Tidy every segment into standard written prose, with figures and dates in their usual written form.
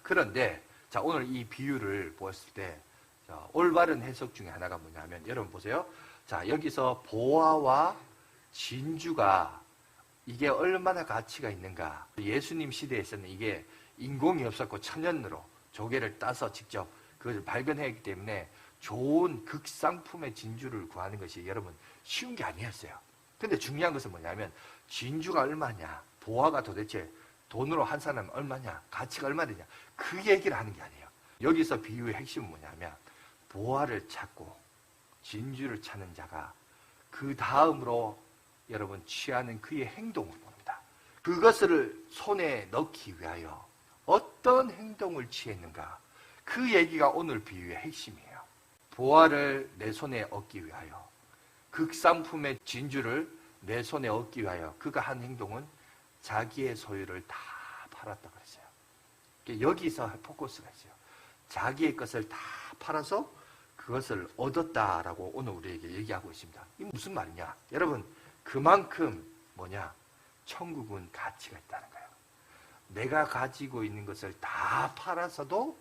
그런데 자, 오늘 이 비유를 보았을 때 올바른 해석 중에 하나가 뭐냐면, 여러분 보세요. 자, 여기서 보화와 진주가 이게 얼마나 가치가 있는가. 예수님 시대에서는 이게 인공이 없었고 천연으로 조개를 따서 직접 그것을 발견했기 때문에 좋은 극상품의 진주를 구하는 것이 여러분 쉬운 게 아니었어요. 근데 중요한 것은 뭐냐면, 진주가 얼마냐, 보화가 도대체 돈으로 한 사람은 얼마냐, 가치가 얼마 되냐, 그 얘기를 하는 게 아니에요. 여기서 비유의 핵심은 뭐냐면, 보화를 찾고 진주를 찾는 자가 그 다음으로 여러분 취하는 그의 행동을 봅니다. 그것을 손에 넣기 위하여 어떤 행동을 취했는가, 그 얘기가 오늘 비유의 핵심이에요. 보화를 내 손에 얻기 위하여, 극상품의 진주를 내 손에 얻기 위하여 그가 한 행동은 자기의 소유를 다 팔았다 그랬어요. 여기서 포커스가 있어요. 자기의 것을 다 팔아서 그것을 얻었다라고 오늘 우리에게 얘기하고 있습니다. 이게 무슨 말이냐? 여러분, 그만큼 뭐냐? 천국은 가치가 있다는 거예요. 내가 가지고 있는 것을 다 팔아서도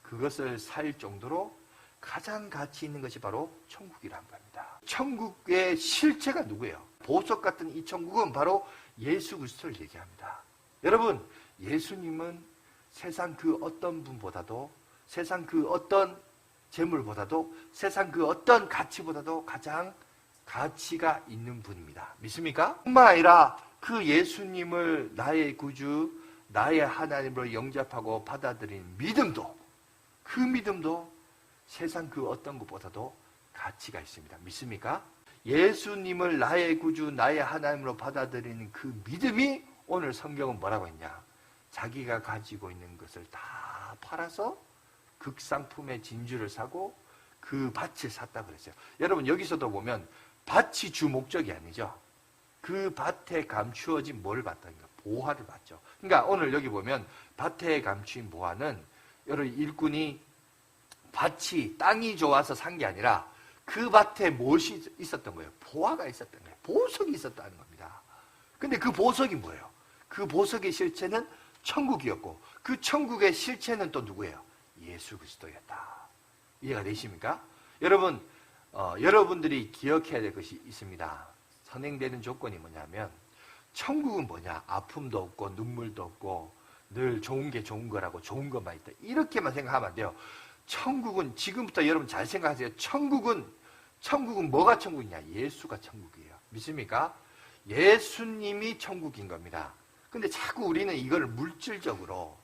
그것을 살 정도로 가장 가치 있는 것이 바로 천국이란 겁니다. 천국의 실체가 누구예요? 보석 같은 이 천국은 바로 예수 그리스도를 얘기합니다. 여러분, 예수님은 세상 그 어떤 분보다도, 세상 그 어떤 재물보다도, 세상 그 어떤 가치보다도 가장 가치가 있는 분입니다. 믿습니까? 뿐만 아니라 그 예수님을 나의 구주, 나의 하나님으로 영접하고 받아들인 믿음도, 그 믿음도 세상 그 어떤 것보다도 가치가 있습니다. 믿습니까? 예수님을 나의 구주, 나의 하나님으로 받아들이는 그 믿음이 오늘 성경은 뭐라고 했냐? 자기가 가지고 있는 것을 다 팔아서 극상품의 진주를 사고 그 밭을 샀다 그랬어요. 여러분, 여기서도 보면 밭이 주 목적이 아니죠. 그 밭에 감추어진 뭘 봤다니까? 보화를 봤죠. 그러니까 오늘 여기 보면 밭에 감추인 보화는 여러분 일꾼이 밭이 땅이 좋아서 산 게 아니라 그 밭에 무엇이 있었던 거예요? 보화가 있었던 거예요. 보석이 있었다는 겁니다. 근데 그 보석이 뭐예요? 그 보석의 실체는 천국이었고, 그 천국의 실체는 또 누구예요? 예수 그리스도였다. 이해가 되십니까? 여러분, 여러분들이 기억해야 될 것이 있습니다. 선행되는 조건이 뭐냐면, 천국은 뭐냐? 아픔도 없고 눈물도 없고 늘 좋은 게 좋은 거라고, 좋은 것만 있다. 이렇게만 생각하면 안 돼요. 천국은, 지금부터 여러분 잘 생각하세요. 천국은 뭐가 천국이냐? 예수가 천국이에요. 믿습니까? 예수님이 천국인 겁니다. 근데 자꾸 우리는 이걸 물질적으로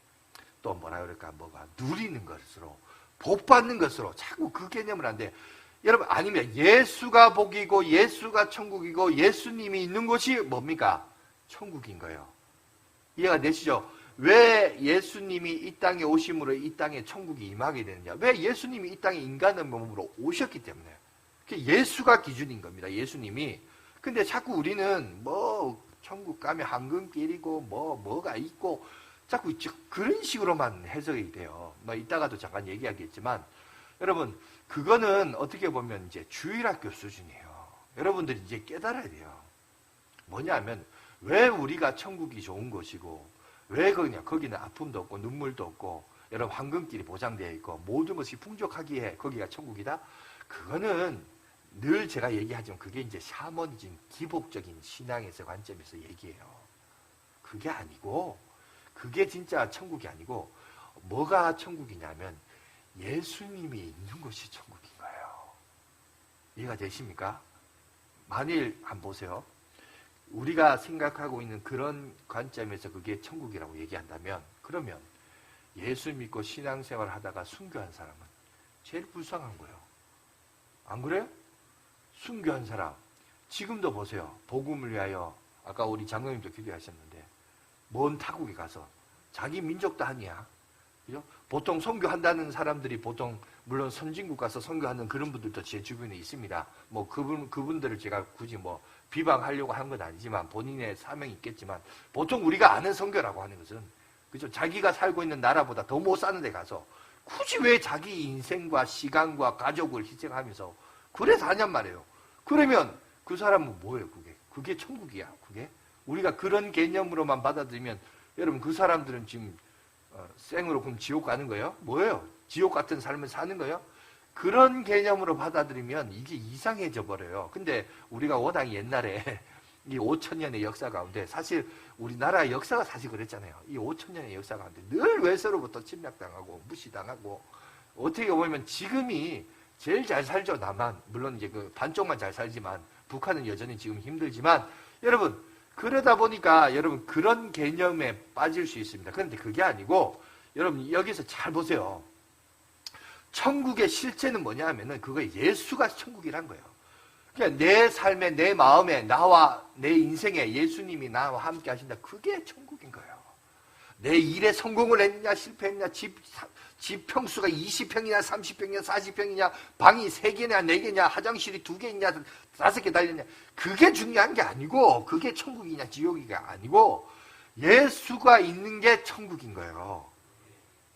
또 뭐라 그럴까, 뭐가 누리는 것으로, 복 받는 것으로 자꾸 그 개념을 안 돼. 여러분, 아니면 예수가 복이고 예수가 천국이고 예수님이 있는 곳이 뭡니까? 천국인 거예요. 이해가 되시죠? 왜 예수님이 이 땅에 오심으로 이 땅에 천국이 임하게 되느냐? 왜 예수님이 이 땅에 인간의 몸으로 오셨기 때문에. 예수가 기준인 겁니다. 예수님이. 근데 자꾸 우리는 뭐 천국 가면 황금길이고 뭐가 있고 자꾸 그런 식으로만 해석이 돼요. 뭐 이따가도 잠깐 얘기하겠지만, 여러분, 그거는 어떻게 보면 이제 주일학교 수준이에요. 여러분들이 이제 깨달아야 돼요. 뭐냐면, 왜 우리가 천국이 좋은 것이고, 왜 거기는 아픔도 없고 눈물도 없고 여러분 황금길이 보장되어 있고 모든 것이 풍족하기에 거기가 천국이다? 그거는 늘 제가 얘기하지만 그게 이제 샤머니즘 기복적인 신앙에서 관점에서 얘기해요. 그게 아니고, 그게 진짜 천국이 아니고, 뭐가 천국이냐면 예수님이 있는 곳이 천국인 거예요. 이해가 되십니까? 만일 한번 보세요. 우리가 생각하고 있는 그런 관점에서 그게 천국이라고 얘기한다면, 그러면 예수 믿고 신앙생활 하다가 순교한 사람은 제일 불쌍한 거예요. 안 그래요? 순교한 사람. 지금도 보세요. 복음을 위하여, 아까 우리 장로님도 기도하셨는데, 먼 타국에 가서 자기 민족도 아니야. 그죠? 보통 선교한다는 사람들이 보통, 물론 선진국 가서 선교하는 그런 분들도 제 주변에 있습니다. 뭐 그분들을 제가 굳이 뭐 비방하려고 한 건 아니지만 본인의 사명이 있겠지만, 보통 우리가 아는 선교라고 하는 것은, 그죠? 자기가 살고 있는 나라보다 더 못 사는 데 가서 굳이 왜 자기 인생과 시간과 가족을 희생하면서 그래서 하냔 말이에요. 그러면 그 사람은 뭐예요? 그게 천국이야. 그게 우리가 그런 개념으로만 받아들이면, 여러분, 그 사람들은 지금 생으로 그럼 지옥 가는 거예요? 뭐예요? 지옥 같은 삶을 사는 거예요? 그런 개념으로 받아들이면 이게 이상해져 버려요. 근데 우리가 워낙 옛날에 이 5,000년의 역사 가운데 사실 우리나라 역사가 사실 그랬잖아요. 이 5,000년의 역사 가운데 늘 외세로부터 침략당하고 무시당하고 어떻게 보면 지금이 제일 잘 살죠. 남한. 물론 이제 그 반쪽만 잘 살지만 북한은 여전히 지금 힘들지만 여러분 그러다 보니까 여러분 그런 개념에 빠질 수 있습니다. 그런데 그게 아니고 여러분 여기서 잘 보세요. 천국의 실제는 뭐냐 하면은 그거 예수가 천국이란 거예요. 그러니까 내 삶에 내 마음에 나와 내 인생에 예수님이 나와 함께 하신다. 그게 천국인 거예요. 내 일에 성공을 했냐 실패했냐 집 평수가 20평이냐 30평이냐 40평이냐 방이 3개냐 4개냐 화장실이 2개 있냐 5개 달렸냐 그게 중요한 게 아니고 그게 천국이냐 지옥이가 아니고 예수가 있는 게 천국인 거예요.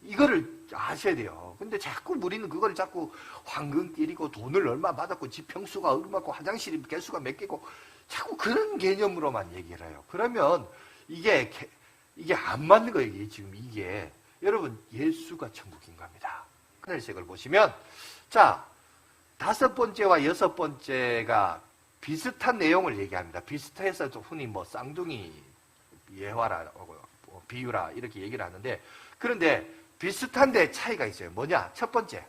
이거를 아셔야 돼요. 근데 자꾸 우리는 그걸 자꾸 황금길이고 돈을 얼마 받았고 집 평수가 얼마고 화장실이 개수가 몇 개고 자꾸 그런 개념으로만 얘기를 해요. 그러면 이게 안 맞는 거예요. 이게 지금 이게 여러분 예수가 천국인 겁니다. 하늘색을 보시면 자 5번째와 6번째가 비슷한 내용을 얘기합니다. 비슷해서 흔히 뭐 쌍둥이 예화라 비유라 이렇게 얘기를 하는데 그런데 비슷한데 차이가 있어요. 뭐냐? 첫 번째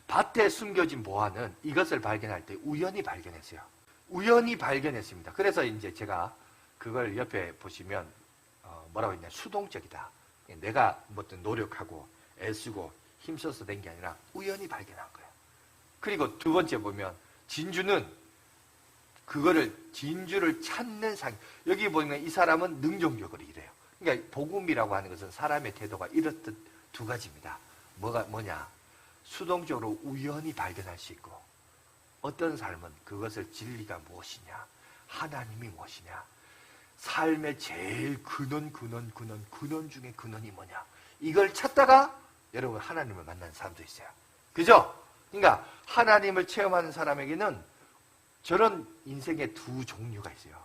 밭에 숨겨진 보화는 이것을 발견할 때 우연히 발견했어요. 우연히 발견했습니다. 그래서 이제 제가 그걸 옆에 보시면 뭐라고 했냐? 수동적이다. 내가 어떤 노력하고 애쓰고 힘써서 된 게 아니라 우연히 발견한 거예요. 그리고 두 번째 보면 진주는 그거를 진주를 찾는 상 여기 보면 이 사람은 능동적으로 일해요. 그러니까 복음이라고 하는 것은 사람의 태도가 이렇듯 두 가지입니다. 뭐냐? 수동적으로 우연히 발견할 수 있고 어떤 삶은 그것을 진리가 무엇이냐? 하나님이 무엇이냐? 삶의 제일 근원 중에 근원이 뭐냐? 이걸 찾다가 여러분 하나님을 만나는 사람도 있어요. 그죠? 그러니까 하나님을 체험하는 사람에게는 저런 인생의 두 종류가 있어요.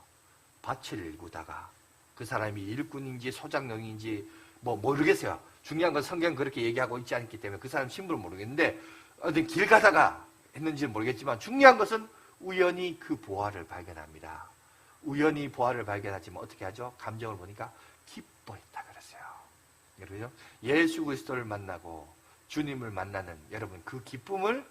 밭을 일구다가 그 사람이 일꾼인지 소장농인지 뭐 모르겠어요. 중요한 건 성경 그렇게 얘기하고 있지 않기 때문에 그 사람 신분을 모르겠는데 어떤 길 가다가 했는지는 모르겠지만 중요한 것은 우연히 그 보화를 발견합니다. 우연히 보화를 발견하지만 어떻게 하죠? 감정을 보니까 기뻐했다 그랬어요. 여러분 예수 그리스도를 만나고 주님을 만나는 여러분 그 기쁨을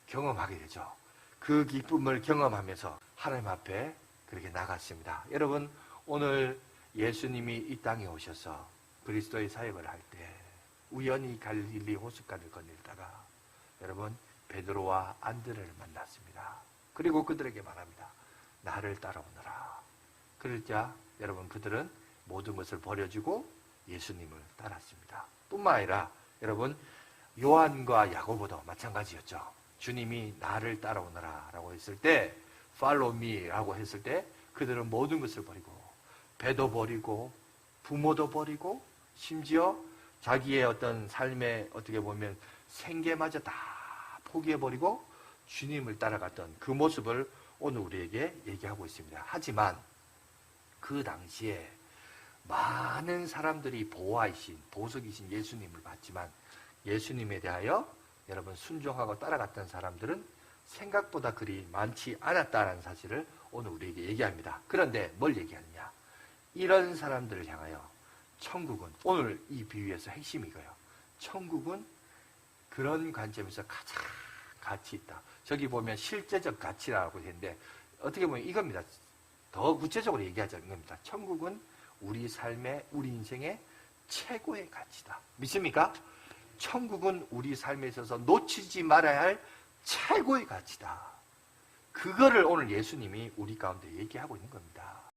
경험하게 되죠. 그 기쁨을 경험하면서 하나님 앞에 그렇게 나갔습니다. 여러분 오늘 예수님이 이 땅에 오셔서 그리스도의 사역을 할 때 우연히 갈릴리 호숫가를 거닐다가 여러분 베드로와 안드레를 만났습니다. 그리고 그들에게 말합니다. 나를 따라오너라. 그러자 여러분 그들은 모든 것을 버려주고 예수님을 따랐습니다. 뿐만 아니라 여러분 요한과 야고보도 마찬가지였죠. 주님이 나를 따라오너라 라고 했을 때 follow me 라고 했을 때 그들은 모든 것을 버리고 배도 버리고 부모도 버리고 심지어 자기의 어떤 삶에 어떻게 보면 생계마저 다 포기해버리고 주님을 따라갔던 그 모습을 오늘 우리에게 얘기하고 있습니다. 하지만 그 당시에 많은 사람들이 보석이신 예수님을 봤지만 예수님에 대하여 여러분 순종하고 따라갔던 사람들은 생각보다 그리 많지 않았다는 사실을 오늘 우리에게 얘기합니다. 그런데 뭘 얘기하느냐? 이런 사람들을 향하여 천국은 오늘 이 비유에서 핵심이 이거예요. 천국은 그런 관점에서 가장 가치 있다. 저기 보면 실제적 가치라고 했는데 어떻게 보면 이겁니다. 더 구체적으로 얘기하자는 겁니다. 천국은 우리 삶의 우리 인생의 최고의 가치다. 믿습니까? 천국은 우리 삶에 있어서 놓치지 말아야 할 최고의 가치다. 그거를 오늘 예수님이 우리 가운데 얘기하고 있는 겁니다.